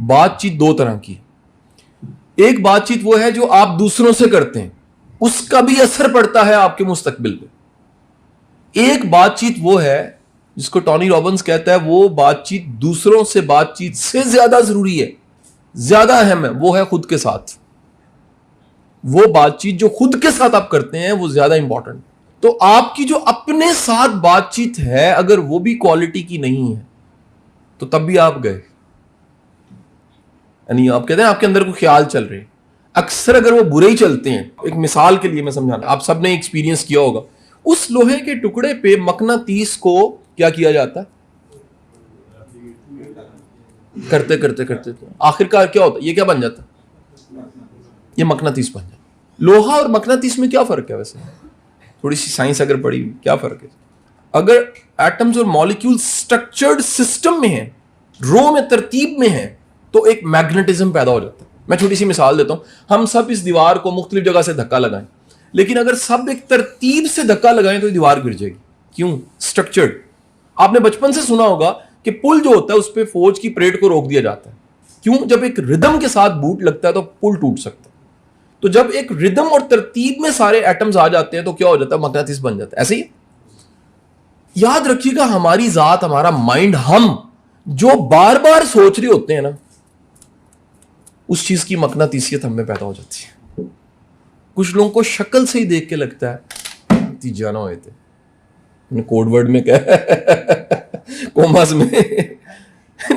بات چیت دو طرح کی. ایک بات چیت وہ ہے جو آپ دوسروں سے کرتے ہیں, اس کا بھی اثر پڑتا ہے آپ کے مستقبل پہ. ایک بات چیت وہ ہے جس کو ٹونی رابنس کہتا ہے وہ بات چیت دوسروں سے بات چیت سے زیادہ ضروری ہے, زیادہ اہم ہے, وہ ہے خود کے ساتھ. وہ بات چیت جو خود کے ساتھ آپ کرتے ہیں وہ زیادہ امپورٹنٹ. تو آپ کی جو اپنے ساتھ بات چیت ہے اگر وہ بھی کوالٹی کی نہیں ہے تو تب بھی آپ گئے. یعنی آپ کہتے ہیں آپ کے اندر کوئی خیال چل رہے ہیں, اکثر اگر وہ برے ہی چلتے ہیں. ایک مثال کے لیے میں سمجھانا, آپ سب نے ایکسپیرینس کیا ہوگا, اس لوہے کے ٹکڑے پہ مقناطیس کو کیا کیا جاتا ہے, کرتے کرتے کرتے آخر کار کیا ہوتا ہے, یہ کیا بن جاتا ہے, یہ مقناطیس بن جاتا ہے. لوہا اور مقناطیس میں کیا فرق ہے ویسے, تھوڑی سی سائنس اگر پڑھی, کیا فرق ہے؟ اگر ایٹمز اور مالیکیول سٹرکچرڈ سسٹم میں ہیں, رو میں ترتیب میں ہیں, تو ایک میگنیٹزم پیدا ہو جاتا ہے. میں چھوٹی سی مثال دیتا ہوں, ہم سب اس دیوار کو مختلف جگہ سے دھکا لگائیں, لیکن اگر سب ایک ترتیب سے دھکا لگائیں تو دیوار گر جائے گی. کیوں؟ سٹرکچرڈ. آپ نے بچپن سے سنا ہوگا کہ پل جو ہوتا ہے اس پہ فوج کی پریڈ کو روک دیا جاتا ہے. کیوں؟ جب ایک ردم کے ساتھ بوٹ لگتا ہے تو پل ٹوٹ سکتا ہے. تو جب ایک ردم اور ترتیب میں سارے ایٹمز آ جاتے ہیں تو کیا ہو جاتا ہے, مقناطیس بن جاتا ہے. ایسے ہی یاد رکھیے گا, ہماری ذات, ہمارا مائنڈ, ہم جو بار بار سوچ رہے ہوتے ہیں نا, اس چیز کی مقناطیسیت ہم میں پیدا ہو جاتی ہے. کچھ لوگوں کو شکل سے ہی دیکھ کے لگتا ہے جانا ہوئے تھے کوڈ ورڈ میں کیا کوماس میں,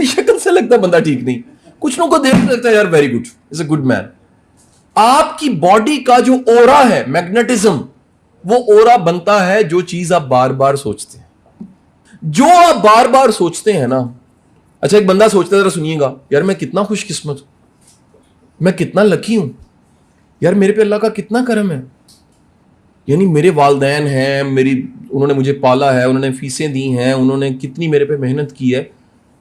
شکل سے لگتا ہے بندہ ٹھیک نہیں. کچھ لوگوں کو دیکھ کے لگتا ہے یار very good, is a good man. آپ کی باڈی کا جو اورا ہے, میگنیٹزم, وہ اورا بنتا ہے جو چیز آپ بار بار سوچتے ہیں. جو آپ بار بار سوچتے ہیں نا, اچھا ایک بندہ سوچتا ہے, ذرا سنیے گا, یار میں کتنا خوش قسمت ہوں, میں کتنا لکی ہوں, یار میرے پہ اللہ کا کتنا کرم ہے. یعنی میرے والدین ہیں, انہوں نے مجھے پالا ہے, انہوں نے فیسیں دی ہیں, انہوں نے کتنی میرے پہ محنت کی ہے.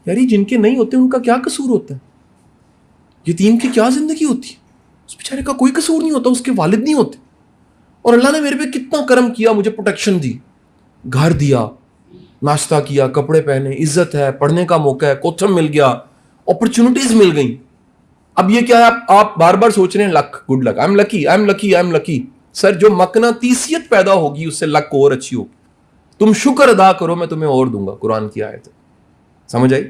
یار جن کے نہیں ہوتے ان کا کیا قصور ہوتا ہے, یتیم کی کیا زندگی ہوتی ہے, اس بیچارے کا کوئی قصور نہیں ہوتا, اس کے والد نہیں ہوتے, اور اللہ نے میرے پہ کتنا کرم کیا, مجھے پروٹیکشن دی, گھر دیا, ناشتہ کیا, کپڑے پہنے, عزت ہے, پڑھنے کا موقع ہے, کوچم مل گیا, اپرچونٹیز مل گئیں. اب یہ کیا ہے, آپ بار بار سوچ رہے ہیں luck, good luck, I am lucky, I am lucky, I am lucky. Sir جو مقناطیسیت پیدا ہوگی اس سے لک اور اچھی ہوگی. تم شکر ادا کرو, میں تمہیں اور دوں گا. قرآن کی آیت ہے, سمجھ آئی؟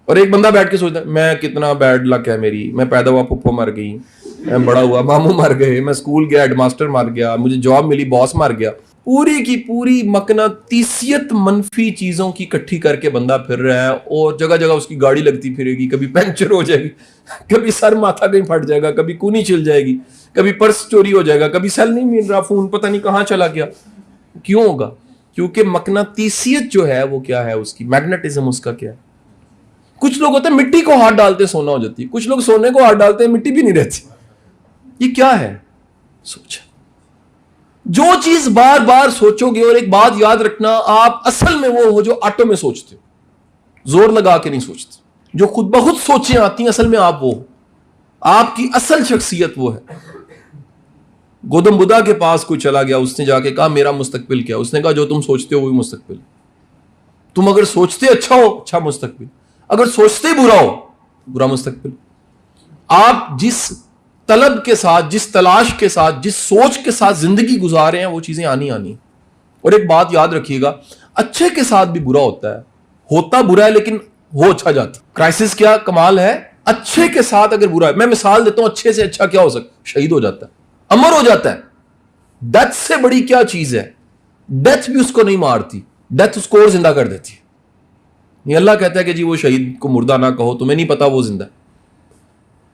اور ایک بندہ بیٹھ کے سوچتا ہے میں کتنا بیڈ لک ہے میری, میں پیدا ہوا پھپھو مر گئی, میں بڑا ہوا ماموں مر گئے, میں اسکول گیا ہیڈ ماسٹر مر گیا, مجھے جاب ملی باس مر گیا. پوری کی پوری مقناطیسیت منفی چیزوں کی اکٹھی کر کے بندہ پھر رہا ہے, اور جگہ جگہ اس کی گاڑی لگتی پھرے گی, کبھی پنچر ہو جائے گی, کبھی سر ماتھا کہیں پھٹ جائے گا, کبھی کونی چل جائے گی, کبھی پرس چوری ہو جائے گا, کبھی سیل نہیں مل رہا, فون پتہ نہیں کہاں چلا گیا. کیوں ہوگا؟ کیونکہ مقناطیسیت جو ہے وہ کیا ہے, اس کی میگنیٹزم اس کا کیا ہے. کچھ لوگ ہوتے ہیں مٹی کو ہاتھ ڈالتے سونا ہو جاتی ہے, کچھ لوگ سونے کو ہاتھ ڈالتے ہیں مٹی بھی نہیں رہتی. یہ کیا ہے؟ سوچ. جو چیز بار بار سوچو گے, اور ایک بات یاد رکھنا, آپ اصل میں وہ ہو جو آٹو میں سوچتے ہو, زور لگا کے نہیں سوچتے. جو خود بخود سوچیں آتی ہیں, اصل میں آپ وہ ہو, آپ کی اصل شخصیت وہ ہے. گوتم بدھا کے پاس کوئی چلا گیا, اس نے جا کے کہا میرا مستقبل کیا, اس نے کہا جو تم سوچتے ہو وہی مستقبل. تم اگر سوچتے اچھا ہو, اچھا مستقبل, اگر سوچتے برا ہو, برا مستقبل. آپ جس طلب کے ساتھ, جس تلاش کے ساتھ, جس سوچ کے ساتھ زندگی گزارے ہیں, وہ چیزیں آنی. اور ایک بات یاد رکھیے گا, اچھے کے ساتھ بھی برا ہوتا ہے, ہوتا برا ہے لیکن ہو اچھا جاتا. کرائسس کیا کمال ہے, اچھے کے ساتھ اگر برا ہے. میں مثال دیتا ہوں, اچھے سے اچھا کیا ہو سکتا, شہید ہو جاتا ہے, امر ہو جاتا ہے. ڈیتھ سے بڑی کیا چیز ہے, ڈیتھ بھی اس کو نہیں مارتی, ڈیتھ اس کو اور زندہ کر دیتی ہے. یہ اللہ کہتا ہے کہ جی وہ شہید کو مردہ نہ کہو, تمہیں نہیں پتا وہ زندہ ہے.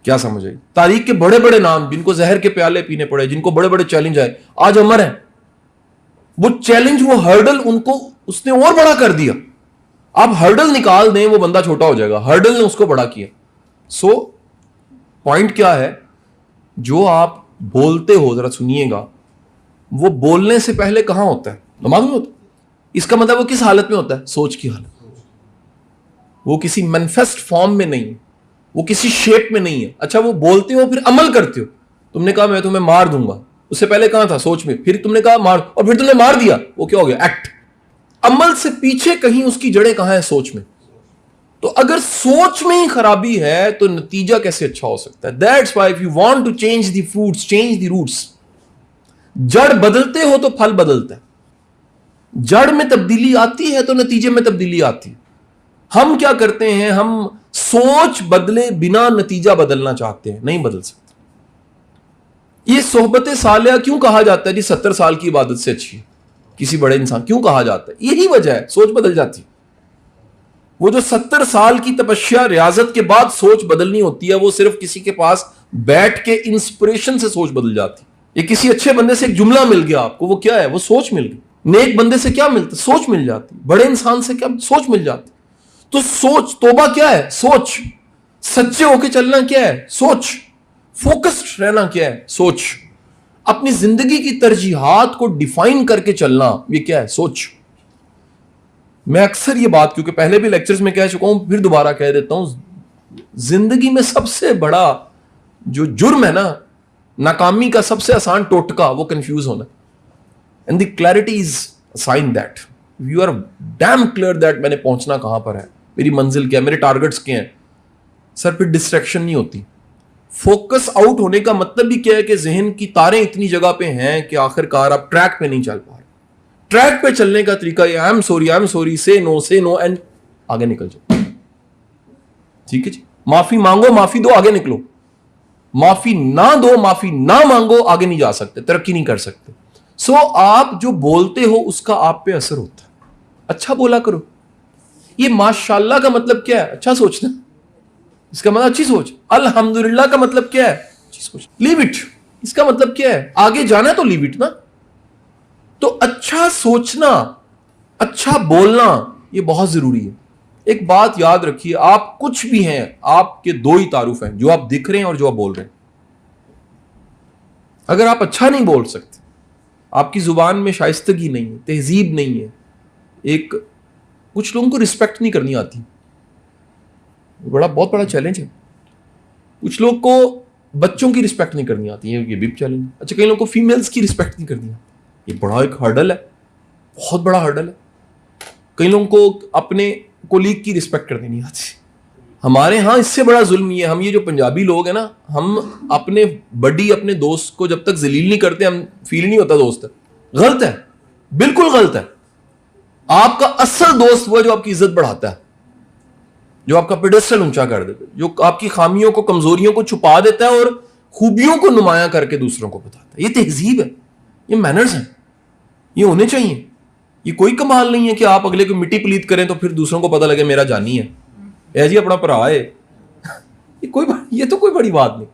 کیا سمجھ آئی؟ تاریخ کے بڑے بڑے نام جن کو زہر کے پیالے پینے پڑے, جن کو بڑے بڑے چیلنج آئے, آج امر ہیں. وہ چیلنج, وہ ہرڈل ان کو اس نے اور بڑا کر دیا. آپ ہرڈل نکال دیں, وہ بندہ چھوٹا ہو جائے گا, ہرڈل نے اس کو بڑا کیا. سو پوائنٹ کیا ہے, جو آپ بولتے ہو, ذرا سنیے گا, وہ بولنے سے پہلے کہاں ہوتا ہے, دماغ میں ہوتا ہے. اس کا مطلب وہ کس حالت میں ہوتا ہے, سوچ کی حالت. وہ کسی مینیفیسٹ فارم میں نہیں, وہ کسی شیپ میں نہیں ہے. اچھا وہ بولتے ہو پھر عمل کرتے ہو. تم نے کہا میں تمہیں مار دوں گا, اس سے پہلے کہاں تھا, سوچ میں, پھر تم نے کہا مار, اور پھر تم نے مار دیا, وہ کیا ہو گیا, ایکٹ. عمل سے پیچھے کہیں اس کی جڑیں کہاں ہیں, سوچ میں. تو اگر سوچ میں ہی خرابی ہے تو نتیجہ کیسے اچھا ہو سکتا ہے؟ That's why if you want to change the fruits, change the roots. جڑ بدلتے ہو تو پھل بدلتا ہے. جڑ میں تبدیلی آتی ہے تو نتیجے میں تبدیلی آتی ہے. ہم کیا کرتے ہیں؟ ہم سوچ بدلے بنا نتیجہ بدلنا چاہتے ہیں، نہیں بدل سکتے. یہ صحبت صالحہ کیوں کہا جاتا ہے جی 70 سال کی عبادت سے اچھی ہے کسی بڑے انسان؟ کیوں کہا جاتا ہے؟ یہی وجہ ہے، سوچ بدل جاتی. وہ جو 70 سال کی تپسیا ریاضت کے بعد سوچ بدلنی ہوتی ہے، وہ صرف کسی کے پاس بیٹھ کے انسپریشن سے سوچ بدل جاتی. یہ کسی اچھے بندے سے ایک جملہ مل گیا آپ کو، وہ کیا ہے؟ وہ سوچ مل گئی. نیک بندے سے کیا ملتا؟ سوچ مل جاتی. بڑے انسان سے کیا؟ سوچ مل جاتی. تو سوچ، توبہ کیا ہے؟ سوچ. سچے ہو کے چلنا کیا ہے؟ سوچ. فوکسڈ رہنا کیا ہے؟ سوچ. اپنی زندگی کی ترجیحات کو ڈیفائن کر کے چلنا، یہ کیا ہے؟ سوچ. میں اکثر یہ بات کیونکہ پہلے بھی لیکچرز میں کہہ چکا ہوں، پھر دوبارہ کہہ دیتا ہوں، زندگی میں سب سے بڑا جو جرم ہے نا، ناکامی کا سب سے آسان ٹوٹکا، وہ کنفیوز ہونا. And the clarity is sign that you are damn clear that میں نے پہنچنا کہاں پر ہے، میری منزل کیا ہے، میرے ٹارگٹس کیا ہیں. سر پھر ڈسٹریکشن نہیں ہوتی. فوکس آؤٹ ہونے کا مطلب بھی کیا ہے کہ ذہن کی تاریں اتنی جگہ پہ ہیں کہ آخر کار آپ ٹریک پہ نہیں چل پا رہے. ٹریک پہ چلنے کا طریقہ یہ آئی ایم سوری سے نو اینڈ آگے نکل جاؤ. ٹھیک ہے جی، معافی مانگو، معافی دو، آگے نکلو. معافی نہ دو، معافی نہ مانگو، آگے نہیں جا سکتے، ترقی نہیں کر سکتے. سو آپ جو بولتے ہو اس کا آپ پہ اثر ہوتا ہے. اچھا بولا کرو. یہ ماشاءاللہ کا مطلب کیا ہے؟ اچھا سوچنا. اس کا مطلب اچھی سوچ. الحمدللہ کا مطلب کیا ہے؟ اچھی سوچ. لیو اٹ، اس کا مطلب کیا ہے؟ آگے جانا ہے تو لیو اٹ نا. تو اچھا سوچنا، اچھا بولنا، یہ بہت ضروری ہے. ایک بات یاد رکھیے، آپ کچھ بھی ہیں، آپ کے دو ہی تعارف ہیں، جو آپ دکھ رہے ہیں اور جو آپ بول رہے ہیں. اگر آپ اچھا نہیں بول سکتے، آپ کی زبان میں شائستگی نہیں ہے، تہذیب نہیں ہے، کچھ لوگوں کو رسپیکٹ نہیں کرنی آتی. بہت بڑا چیلنج ہے. کچھ لوگ کو بچوں کی رسپیکٹ نہیں کرنی آتی ہے، یہ بھی چیلنج. اچھا، کئی لوگوں کو فیمیلز کی رسپیکٹ نہیں کرنی آتی. یہ بڑا ایک ہرڈل ہے، بہت بڑا ہرڈل ہے. کئی لوگوں کو اپنے کولیگ کی رسپیکٹ کرنی نہیں آتی. ہمارے ہاں اس سے بڑا ظلم یہ ہے، ہم یہ جو پنجابی لوگ ہیں نا، ہم اپنے بڈی، اپنے دوست کو جب تک ذلیل نہیں کرتے ہم فیل نہیں ہوتا دوست ہے. غلط ہے، بالکل غلط ہے. آپ کا اصل دوست وہ ہے جو آپ کی عزت بڑھاتا ہے، جو آپ کا پیڈسٹل اونچا کر دیتا ہے، جو آپ کی خامیوں کو، کمزوریوں کو چھپا دیتا ہے اور خوبیوں کو نمایاں کر کے دوسروں کو بتاتا ہے. یہ تہذیب ہے، یہ مینرز ہیں، یہ ہونے چاہیے. یہ کوئی کمال نہیں ہے کہ آپ اگلے کو مٹی پلیت کریں تو پھر دوسروں کو پتہ لگے میرا جانی ہے، اے جی اپنا پرا ہے. یہ تو کوئی بڑی بات نہیں،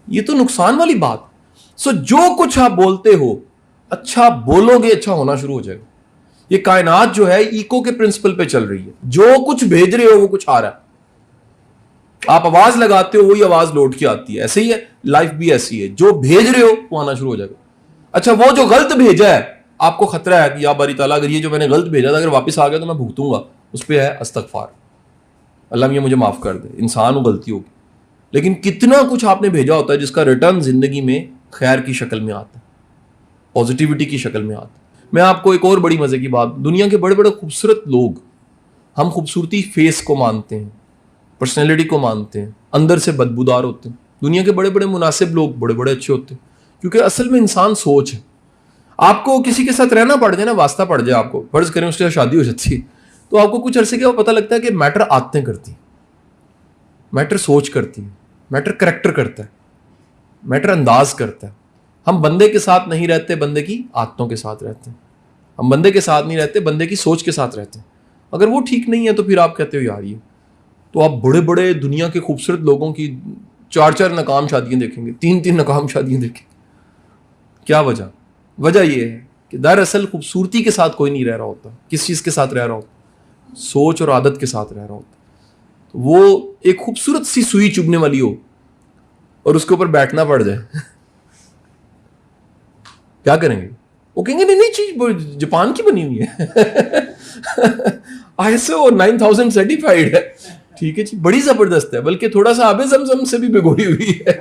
یہ تو نقصان والی بات. سو جو کچھ آپ بولتے ہو، اچھا بولو گے، اچھا ہونا شروع ہو جائے گا. یہ کائنات جو ہے ایکو کے پرنسپل پہ چل رہی ہے. جو کچھ بھیج رہے ہو وہ کچھ آ رہا ہے. آپ آواز لگاتے ہو، وہی آواز لوٹ کے آتی ہے. ایسے ہی ہے، لائف بھی ایسی ہے، جو بھیج رہے ہو وہ آنا شروع ہو جائے گا. اچھا، وہ جو غلط بھیجا ہے، آپ کو خطرہ ہے کہ یا باری تعالیٰ اگر یہ جو میں نے غلط بھیجا تھا اگر واپس آ گیا تو میں بھگتوں گا. اس پہ ہے استغفار، اللہ یہ مجھے معاف کر دے، انسان ہو، غلطی ہوگی. لیکن کتنا کچھ آپ نے بھیجا ہوتا ہے جس کا ریٹرن زندگی میں خیر کی شکل میں آتا ہے، پازیٹیوٹی کی شکل میں آتا ہے. میں آپ کو ایک اور بڑی مزے کی بات، دنیا کے بڑے بڑے خوبصورت لوگ، ہم خوبصورتی فیس کو مانتے ہیں، پرسنالٹی کو مانتے ہیں، اندر سے بدبودار ہوتے ہیں. دنیا کے بڑے بڑے مناسب لوگ بڑے بڑے اچھے ہوتے ہیں، کیونکہ اصل میں انسان سوچ ہے. آپ کو کسی کے ساتھ رہنا پڑ جائے نا، واسطہ پڑ جائے، آپ کو فرض کریں اس کے ساتھ شادی ہو جاتی ہے، تو آپ کو کچھ عرصے کے پتہ لگتا ہے کہ میٹر عادتیں کرتی ہیں، میٹر سوچ کرتی ہے، میٹر کریکٹر کرتا ہے، میٹر انداز کرتا ہے. ہم بندے کے ساتھ نہیں رہتے، بندے کی عادتوں کے ساتھ رہتے ہیں. ہم بندے کے ساتھ نہیں رہتے، بندے کی سوچ کے ساتھ رہتے ہیں. اگر وہ ٹھیک نہیں ہے تو پھر آپ کہتے ہو یار یہ، تو آپ بڑے بڑے دنیا کے خوبصورت لوگوں کی 4 ناکام شادیاں دیکھیں گے، 3 ناکام شادیاں دیکھیں گے. کیا وجہ یہ ہے کہ دراصل خوبصورتی کے ساتھ کوئی نہیں رہ رہا ہوتا. کس چیز کے ساتھ رہ رہا ہوتا؟ سوچ اور عادت کے ساتھ رہ رہا ہوتا. وہ ایک خوبصورت سی سوئی چبھنے والی ہو اور اس کے اوپر بیٹھنا پڑ جائے، کیا کریں گے؟ وہ کہیں گے نہیں چیز جاپان کی بنی ہوئی ہے، ISO 9000 سرٹیفائیڈ ہے. ٹھیک ہے جی، بڑی زبردست ہے، بلکہ تھوڑا سا آب زمزم سے بھی بھگوئی ہوئی ہے.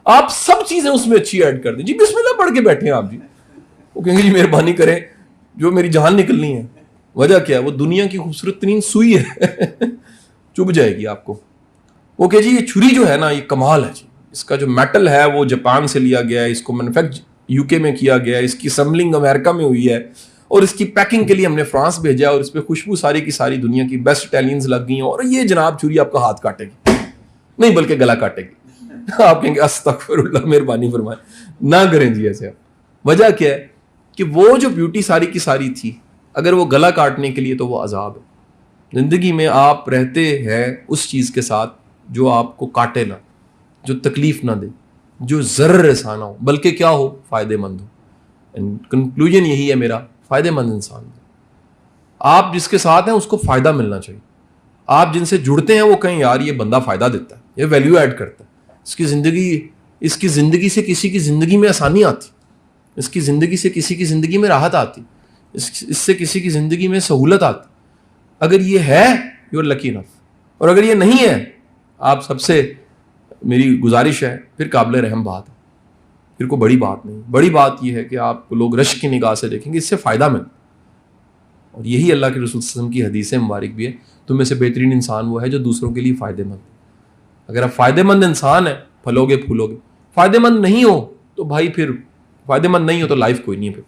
آپ سب چیزیں اس میں اچھی ایڈ کر دیں جی، بسم اللہ پڑھ کے بیٹھے ہیں آپ جی. وہ کہیں گے جی مہربانی کریں، جو میری جان نکلنی ہے. وجہ کیا ہے؟ وہ دنیا کی خوبصورت ترین سوئی ہے چبھ جائے گی آپ کو. وہ کہ جی یہ چھری جو ہے نا یہ کمال ہے جی, اس کا جو میٹل ہے وہ جاپان سے لیا گیا ہے, اس کو مینوفیکچر یو کے میں کیا گیا ہے, اس کی اسمبلنگ امریکہ میں ہوئی ہے, اور اس کی پیکنگ کے لیے ہم نے فرانس بھیجا, اور اس پہ خوشبو ساری کی ساری دنیا کی بیسٹ اٹیلینز لگ گئی ہیں, اور یہ جناب چھری آپ کا ہاتھ کاٹے گی, نہیں بلکہ گلا کاٹے گی. آپ کہیں گے استغفر اللہ, مہربانی فرمائیں نہ کریں جی ایسے. وجہ کیا ہے کہ وہ جو بیوٹی ساری کی ساری تھی, اگر وہ گلا کاٹنے کے لیے تو وہ عذاب ہے. زندگی میں آپ رہتے ہیں اس چیز کے ساتھ جو آپ کو کاٹے نہ, جو تکلیف نہ دے, جو ضرر رسانہ ہو, بلکہ کیا ہو, فائدے مند ہو. کنکلوژن یہی ہے میرا, فائدے مند انسان ہو. آپ جس کے ساتھ ہیں اس کو فائدہ ملنا چاہیے. آپ جن سے جڑتے ہیں وہ کہیں یار یہ بندہ فائدہ دیتا ہے, یہ ویلیو ایڈ کرتا ہے, اس کی زندگی سے کسی کی زندگی میں آسانی آتی, اس کی زندگی سے کسی کی زندگی میں راحت آتی, اس سے کسی کی زندگی میں سہولت آتی. اگر یہ ہے یو آر لکی انف, اور اگر یہ نہیں ہے آپ سب سے میری گزارش ہے پھر قابل رحم بات ہے, پھر کوئی بڑی بات نہیں. بڑی بات یہ ہے کہ آپ کو لوگ رشک کی نگاہ سے دیکھیں گے, اس سے فائدہ ملتا. اور یہی اللہ کے رسول صلی اللہ علیہ وسلم کی حدیث مبارک بھی ہے, تم میں سے بہترین انسان وہ ہے جو دوسروں کے لیے فائدے مند. اگر آپ فائدے مند انسان ہیں پھلو گے پھولو گے, فائدے مند نہیں ہو تو بھائی پھر فائدے مند نہیں ہو تو لائف کوئی نہیں ہے پھر.